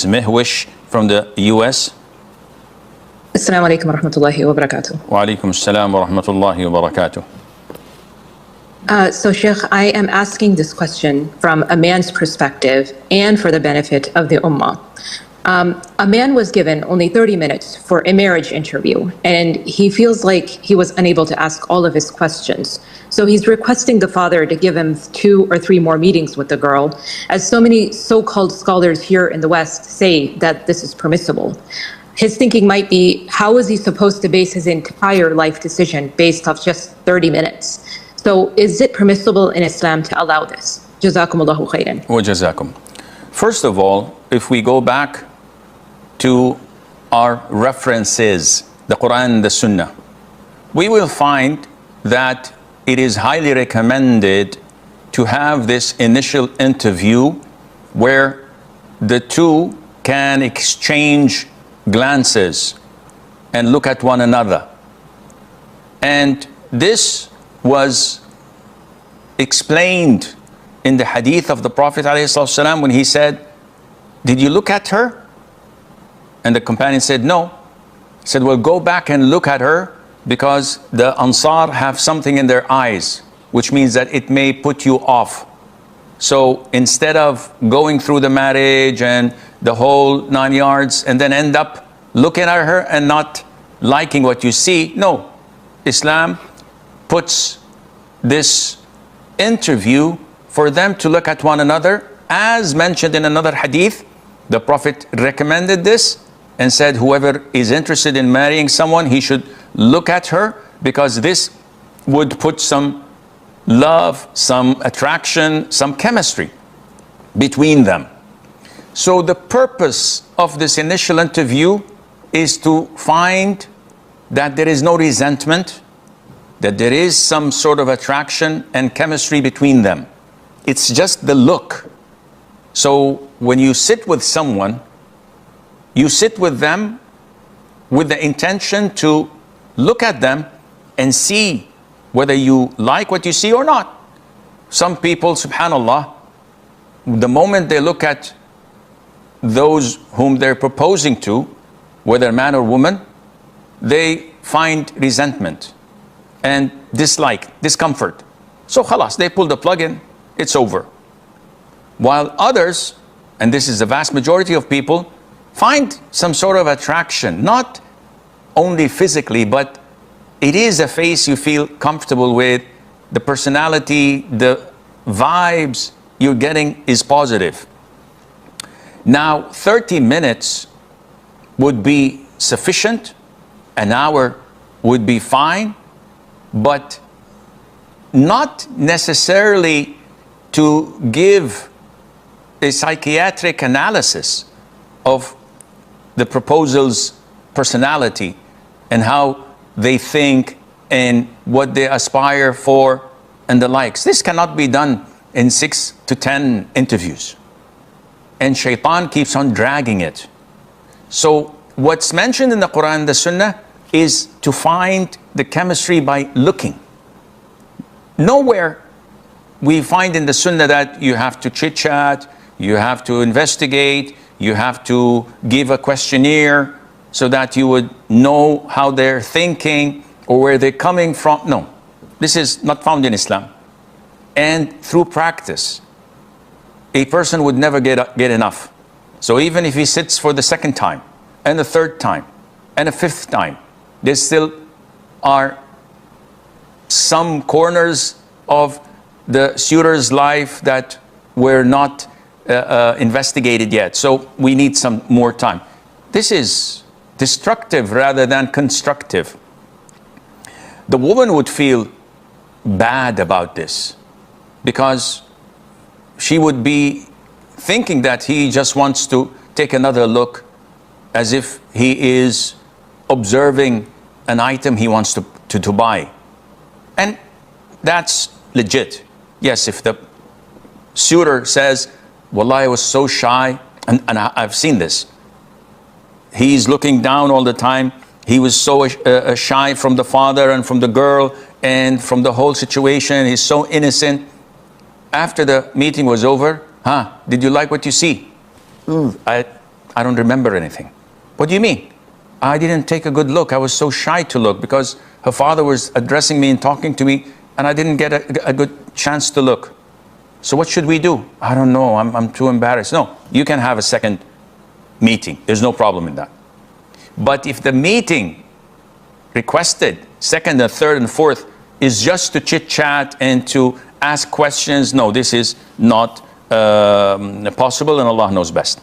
Mehwish from the US. Assalamu alaikum wa rahmatullahi wa barakatuh. Wa alaikum assalam wa rahmatullahi wa barakatuh. So Sheikh, I am asking this question from a man's perspective and for the benefit of the ummah. A man was given only 30 minutes for a marriage interview, and he feels like he was unable to ask all of his questions. So he's requesting the father to give him 2 or 3 more meetings with the girl, as so many so-called scholars here in the West say that this is permissible. His thinking might be, how is he supposed to base his entire life decision based off just 30 minutes? So is it permissible in Islam to allow this? Jazakumullahu khairan. Wa jazakum. First of all, if we go back to our references, the Qur'an and the Sunnah, we will find that it is highly recommended to have this initial interview where the two can exchange glances and look at one another. And this was explained in the hadith of the Prophet ﷺ when he said, "Did you look at her?" And the companion said, "No." He said, "Well, go back and look at her, because the Ansar have something in their eyes, which means that it may put you off. So instead of going through the marriage and the whole 9 yards and then end up looking at her and not liking what you see, no. Islam puts this interview for them to look at one another. As mentioned in another hadith, the Prophet recommended this and said whoever is interested in marrying someone, he should look at her, because this would put some love, some attraction, some chemistry between them. So the purpose of this initial interview is to find that there is no resentment, that there is some sort of attraction and chemistry between them. It's just the look. So when you sit with someone, you sit with them with the intention to look at them and see whether you like what you see or not. Some people, subhanallah, the moment they look at those whom they're proposing to, whether man or woman, they find resentment and dislike, discomfort. So khalas, they pull the plug in, it's over. While others, and this is the vast majority of people, find some sort of attraction, not only physically, but it is a face you feel comfortable with, the personality, the vibes you're getting is positive. Now, 30 minutes would be sufficient, an hour would be fine, but not necessarily to give a psychiatric analysis of the proposal's personality and how they think and what they aspire for and the likes. This cannot be done in 6 to 10 interviews. And shaitan keeps on dragging it. So what's mentioned in the Qur'an and the Sunnah is to find the chemistry by looking. Nowhere we find in the Sunnah that you have to chit-chat, you have to investigate, you have to give a questionnaire so that you would know how they're thinking or where they're coming from. No, this is not found in Islam. And through practice, a person would never get enough. So even if he sits for the second time, and the third time, and a fifth time, there still are some corners of the suitor's life that were not investigated yet. So we need some more time. This is destructive rather than constructive. The woman would feel bad about this because she would be thinking that he just wants to take another look, as if he is observing an item he wants to buy. And that's legit. Yes, if the suitor says, "Wallah, I was so shy," and I've seen this. He's looking down all the time. He was so shy from the father and from the girl and from the whole situation. He's so innocent. After the meeting was over, did you like what you see? I don't remember anything. What do you mean? I didn't take a good look. I was so shy to look because her father was addressing me and talking to me, and I didn't get a good chance to look. So what should we do? I don't know. I'm too embarrassed. No, you can have a second meeting. There's no problem in that. But if the meeting requested, second and third and fourth, is just to chit-chat and to ask questions, no, this is not possible, and Allah knows best.